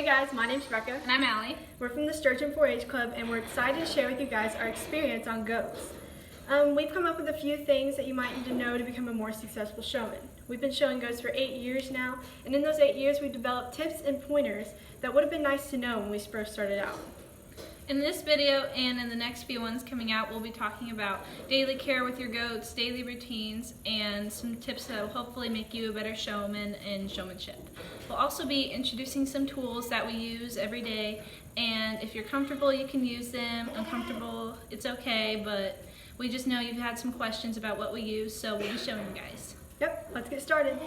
Hey guys, my name's Rebecca. And I'm Allie. We're from the Sturgeon 4-H Club and we're excited to share with you guys our experience on goats. We've come up with a few things that you might need to know to become a more successful showman. We've been showing goats for 8 years now, and in those 8 years we've developed tips and pointers that would have been nice to know when we first started out. In this video and in the next few ones coming out, we'll be talking about daily care with your goats, daily routines, and some tips that will hopefully make you a better showman in showmanship. We'll also be introducing some tools that we use every day, and if you're comfortable, you can use them. Uncomfortable, it's okay, but we just know you've had some questions about what we use, so we'll be showing you guys. Yep, let's get started.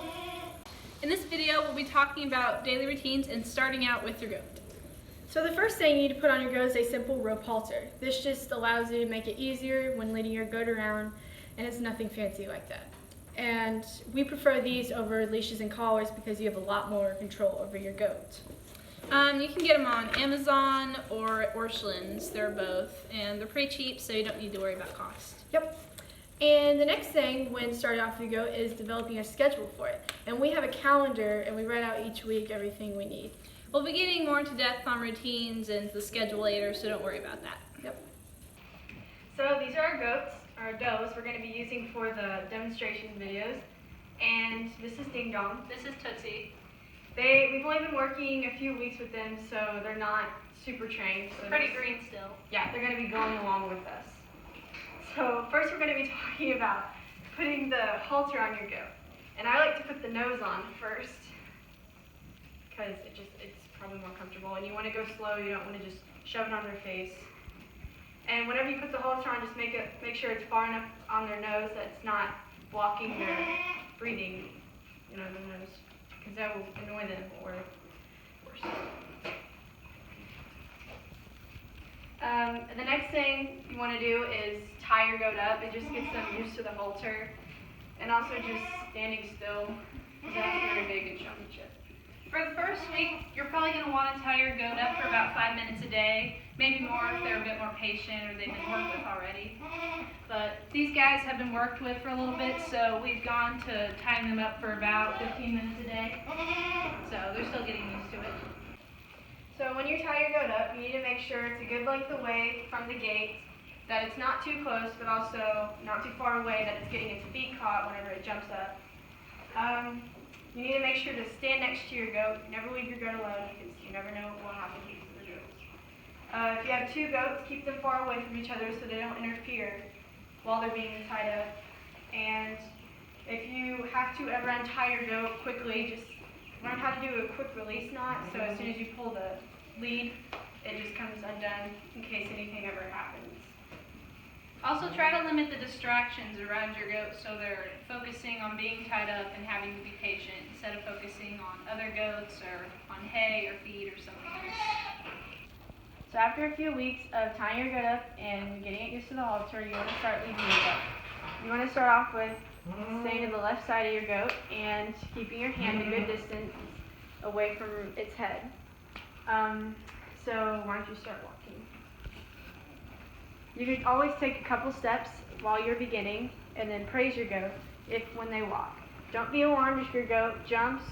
In this video, we'll be talking about daily routines and starting out with your goat. So the first thing you need to put on your goat is a simple rope halter. This just allows you to make it easier when leading your goat around, and it's nothing fancy like that. And we prefer these over leashes and collars because you have a lot more control over your goat. You can get them on Amazon or at Orscheln's. They're both, and they're pretty cheap, so you don't need to worry about cost. Yep. And the next thing when starting off with your goat is developing a schedule for it. And we have a calendar, and we write out each week everything we need. We'll be getting more into depth on routines and the schedule later, so don't worry about that. Yep. So these are our goats, our does, we're going to be using for the demonstration videos. And this is Ding Dong. This is Tootsie. We've only been working a few weeks with them, so they're not super trained. So Pretty green still. Yeah, they're going to be going along with us. So first we're going to be talking about putting the halter on your goat. And I like to put the nose on first, because it's probably more comfortable, and you want to go slow. You don't want to just shove it on their face. And whenever you put the halter on, just make sure it's far enough on their nose that it's not blocking their breathing, the nose, because that will annoy them or worse. The next thing you want to do is tie your goat up. It just gets them used to the halter, and also just standing still. That's very big in showmanship. For the first week, you're probably going to want to tie your goat up for about 5 minutes a day, maybe more if they're a bit more patient or they've been worked with already. But these guys have been worked with for a little bit, so we've gone to tying them up for about 15 minutes a day. So they're still getting used to it. So when you tie your goat up, you need to make sure it's a good length away from the gate, that it's not too close, but also not too far away that it's getting its feet caught whenever it jumps up. You need to make sure to stand next to your goat. Never leave your goat alone because you never know what will happen to the goat. If you have two goats, keep them far away from each other so they don't interfere while they're being tied up. And if you have to ever untie your goat quickly, just learn how to do a quick release knot. So as soon as you pull the lead, it just comes undone in case anything ever happens. Also, try to limit the distractions around your goat so they're focusing on being tied up and having to be patient instead of focusing on other goats or on hay or feed or something else. So after a few weeks of tying your goat up and getting it used to the halter, you want to start leading your goat. You want to start off with staying to the left side of your goat and keeping your hand a good distance away from its head. So why don't you start walking? You can always take a couple steps while you're beginning and then praise your goat when they walk. Don't be alarmed if your goat jumps,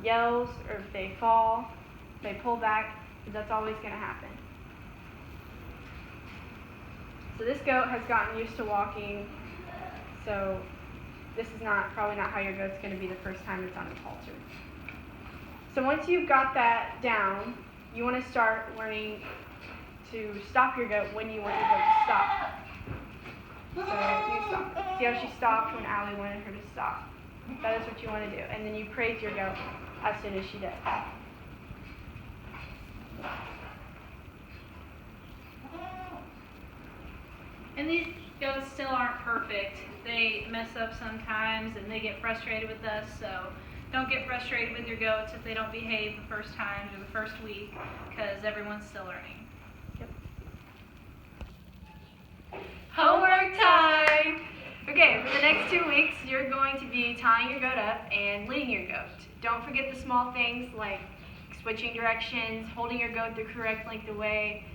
yells, or if they fall, if they pull back, because that's always going to happen. So this goat has gotten used to walking, so this is probably not how your goat's going to be the first time it's on the halter. So once you've got that down, you want to start learning to stop your goat when you want your goat to stop. So you stop. See how she stopped when Allie wanted her to stop? That is what you want to do. And then you praise your goat as soon as she does. And these goats still aren't perfect. They mess up sometimes and they get frustrated with us, so don't get frustrated with your goats if they don't behave the first time or the first week, because everyone's still learning. Homework time! Okay, for the next 2 weeks, you're going to be tying your goat up and leading your goat. Don't forget the small things like switching directions, holding your goat the correct length away,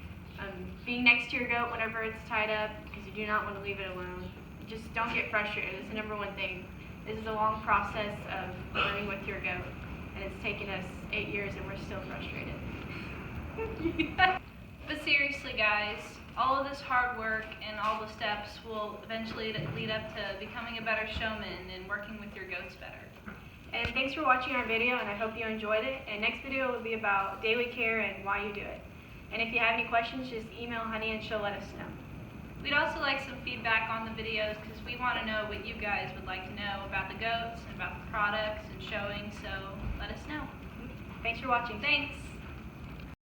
being next to your goat whenever it's tied up, because you do not want to leave it alone. Just don't get frustrated. It's the number one thing. This is a long process of learning with your goat, and and it's taken us 8 years and we're still frustrated. But seriously, guys, all of this hard work and all the steps will eventually lead up to becoming a better showman and working with your goats better. And thanks for watching our video, and I hope you enjoyed it. And next video will be about daily care and why you do it. And if you have any questions, just email Honey and she'll let us know. We'd also like some feedback on the videos because we want to know what you guys would like to know about the goats and about the products and showing, so let us know. Thanks for watching. Thanks.